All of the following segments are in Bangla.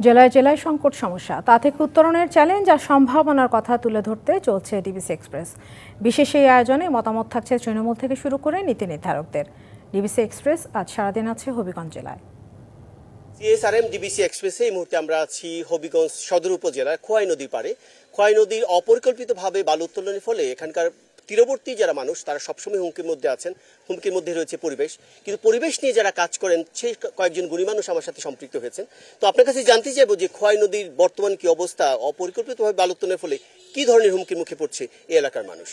জেলায় জেলায় সংকট সমস্যা, তা থেকে উত্তরণের চ্যালেঞ্জ আর সম্ভাবনার কথা তুলে ধরতে চলছে ডিবিসি এক্সপ্রেস। বিশেষ এই আয়োজনে মতামত থাকছে তৃণমূল থেকে শুরু করে নীতি নির্ধারকদের। ডিবিসি এক্সপ্রেস আজ সারাদিন আছে হবিগঞ্জ জেলায়। সিএসআরএম ডিবিসি এক্সপ্রেসে এই মুহূর্তে আমরা আছি হবিগঞ্জ সদর উপজেলার খোয়াই নদীর পাড়ে। খোয়াই নদীর অপরিকল্পিতভাবে বালু উত্তোলনের ফলে এখানকার তীরবর্তী যারা মানুষ তারা সবসময় হুমকির মধ্যে আছেন। হুমকির মধ্যে রয়েছে পরিবেশ, কিন্তু পরিবেশ নিয়ে যারা কাজ করেন সেই কয়েকজন গুণী মানুষ আমার সাথে সম্পৃক্ত হয়েছেন। তো আপনার কাছে জানতে চাইবো যে খোয়াই নদীর বর্তমান কি অবস্থা, অপরিকল্পিতভাবে বালু উত্তোলনের ফলে কি ধরনের হুমকির মুখে পড়ছে এই এলাকার মানুষ।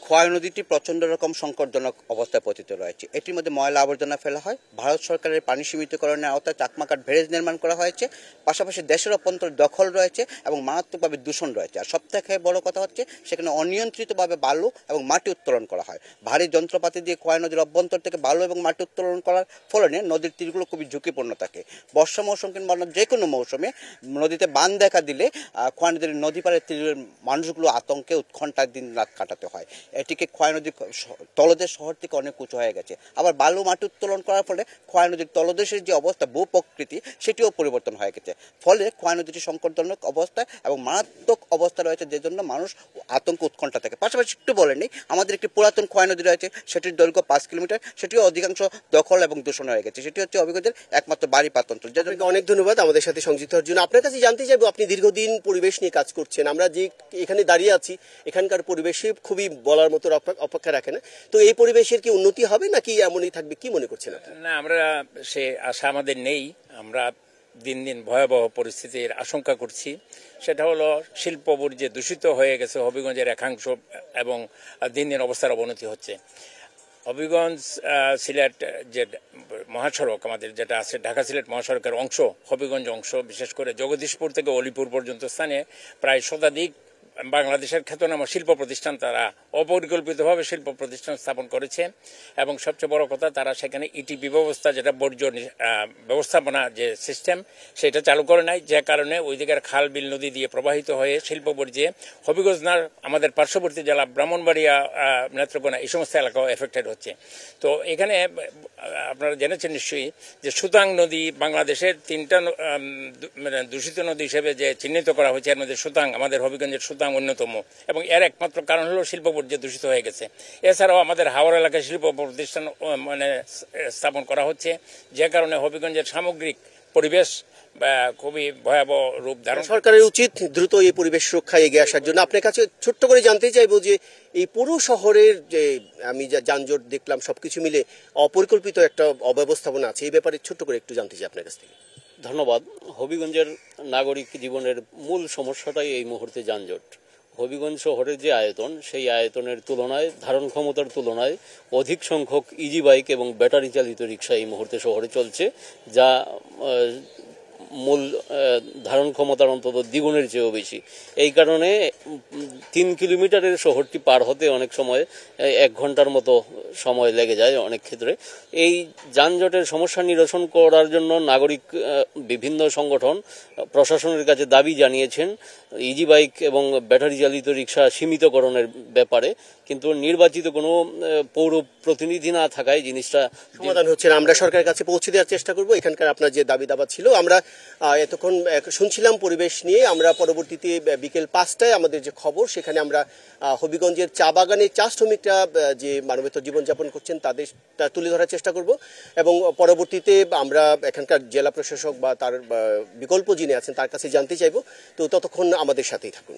খোয়াই নদীটি প্রচণ্ড রকম সংকটজনক অবস্থায় পতিত রয়েছে। এটির মধ্যে ময়লা আবর্জনা ফেলা হয়। ভারত সরকারের পানি সীমিতকরণের আওতায় চাকমাকাট ব্যারেজ নির্মাণ করা হয়েছে। পাশাপাশি দেশের অভ্যন্তর দখল রয়েছে এবং মারাত্মকভাবে দূষণ রয়েছে। আর সবথেকে বড় কথা হচ্ছে সেখানে অনিয়ন্ত্রিতভাবে বালু এবং মাটি উত্তোলন করা হয়। ভারী যন্ত্রপাতি দিয়ে খোয়াই নদীর অভ্যন্তর থেকে বালু এবং মাটি উত্তোলন করার ফলে নদীর তীরগুলো খুবই ঝুঁকিপূর্ণ থাকে। বর্ষা মৌসুম কিংবা যে কোনো মৌসুমে নদীতে বান দেখা দিলে খোয়াই নদীর নদী পাড়ের তীরের মানুষগুলো আতঙ্কে উৎকণ্ঠায় দিন রাত কাটাতে হয়। এটিকে খোয়াই নদীর তলদেশ শহর থেকে অনেক উঁচু হয়ে গেছে। আবার বালু মাটি উত্তোলন করার ফলে খোয়াই নদীর তলদেশের যে অবস্থা, ভূ প্রকৃতি, সেটিও পরিবর্তন হয়ে গেছে। ফলে খোয়াই নদীটি সংকটজনক অবস্থায় এবং মারাত্মক অবস্থা রয়েছে, যে জন্য মানুষ আতঙ্ক উৎকণ্ঠা থাকে। পাশাপাশি একটু বলে নেই, আমাদের একটি পুরাতন খোয়াই নদী রয়েছে, সেটির দৈর্ঘ্য 5 কিলোমিটার, সেটিও অধিকাংশ দখল এবং দূষণ হয়ে গেছে। সেটি হচ্ছে হবিগঞ্জের একমাত্র বাড়ি পাতন্ত্র। আপনাকে অনেক ধন্যবাদ আমাদের সাথে সংযুক্ত হওয়ার জন্য। আপনার কাছে জানতে চাইবো, আপনি দীর্ঘদিন পরিবেশ নিয়ে কাজ করছেন। আমরা যে এখানে দাঁড়িয়ে আছি, এখানকার পরিবেশে খুবই বলার মতো অপেক্ষা রাখে না। তো এই পরিবেশের কি উন্নতি হবে নাকি এমনই থাকবে, কি মনে করছেন আপনি? না, আমরা সে আশা আমাদের নেই। আমরা দিন দিন ভয়াবহ পরিস্থিতির আশঙ্কা করছি। সেটা হলো শিল্পপুর যে দূষিত হয়ে গেছে হবিগঞ্জের একাংশ, এবং দিন দিন অবস্থার অবনতি হচ্ছে। হবিগঞ্জ সিলেট যে মহাসড়ক আমাদের যেটা আছে, ঢাকা সিলেট মহাসড়কের অংশ, হবিগঞ্জ অংশ, বিশেষ করে জগদীশপুর থেকে অলিপুর পর্যন্ত স্থানে প্রায় শতাধিক বাংলাদেশের খ্যাতনামা শিল্প প্রতিষ্ঠান তারা অপরিকল্পিতভাবে শিল্প প্রতিষ্ঠান স্থাপন করেছে। এবং সবচেয়ে বড় কথা, তারা সেখানে ইটিপি ব্যবস্থা, যেটা বর্জ্য ব্যবস্থাপনা যে সিস্টেম, সেটা চালু করে নাই, যে কারণে ওই দিকের খাল বিল নদী দিয়ে প্রবাহিত হয়ে শিল্প বর্জ্যে হবিগঞ্জ না, আমাদের পার্শ্ববর্তী জেলা ব্রাহ্মণবাড়িয়া, নেত্রকোনা, এই সমস্ত এলাকাও এফেক্টেড হচ্ছে। তো এখানে আপনারা জেনেছেন নিশ্চয়ই যে সুতাং নদী বাংলাদেশের 3টা দূষিত নদী হিসেবে যে চিহ্নিত করা হয়েছে, এর মধ্যে সুতাং, আমাদের হবিগঞ্জের সুতাং অন্যতম, এবং এর একমাত্র কারণ হলো শিল্প বর্জ্য দূষিত হয়ে গেছে। এছাড়াও আমাদের হাওড় এলাকায় শিল্প প্রতিষ্ঠান স্থাপন করা হচ্ছে, যে কারণে হবিগঞ্জের সামগ্রিক পরিবেশ খুবই ভয়াবহ রূপ ধারণ। সরকারের উচিত দ্রুত এই পরিবেশ রক্ষায় এগিয়ে আসার জন্য। আপনার কাছে ছোট্ট করে জানতে চাইবো যে এই পুরো শহরের যে আমি যা যানজট দেখলাম, সবকিছু মিলে অপরিকল্পিত একটা অব্যবস্থাপনা আছে, এই ব্যাপারে ছোট্ট করে একটু জানতে চাই আপনার কাছ থেকে। ধন্যবাদ। হবিগঞ্জের নাগরিক জীবনের মূল সমস্যাটাই এই মুহূর্তে যানজট। হবিগঞ্জ শহরের যে আয়তন, সেই আয়তনের তুলনায়, ধারণ ক্ষমতার তুলনায় অধিক সংখ্যক ইজি বাইক এবং ব্যাটারি চালিত রিক্সা এই মুহূর্তে শহরে চলছে, যা মূল ধারণ ক্ষমতার অন্তত দ্বিগুণের চেয়েও বেশি। এই কারণে 3 কিলোমিটারের শহরটি পার হতে অনেক সময় 1 ঘন্টার মতো সময় লেগে যায় অনেক ক্ষেত্রে। এই যানজটের সমস্যা নিরসন করার জন্য নাগরিক বিভিন্ন সংগঠন প্রশাসনের কাছে দাবি জানিয়েছেন ইজি বাইক এবং ব্যাটারি চালিত রিক্সা সীমিতকরণের ব্যাপারে, কিন্তু নির্বাচিত কোনো পৌর প্রতিনিধি না থাকায় জিনিসটা সমাধান হচ্ছে না। আমরা সরকারের কাছে পৌঁছে দেওয়ার চেষ্টা করব। এখানকার আপনার যে দাবি দাবা ছিল, আমরা এতক্ষণ শুনছিলাম পরিবেশ নিয়ে। আমরা পরবর্তীতে বিকেল 5টায় আমাদের যে খবর, সেখানে আমরা হবিগঞ্জের চা বাগানে চা শ্রমিকরা যে মানবেতর জীবনযাপন করছেন তাদের তুলে ধরার চেষ্টা করব, এবং পরবর্তীতে আমরা এখানকার জেলা প্রশাসক বা তার বিকল্প যিনি আছেন তার কাছে জানতে চাইব। তো ততক্ষণ আমাদের সাথেই থাকুন।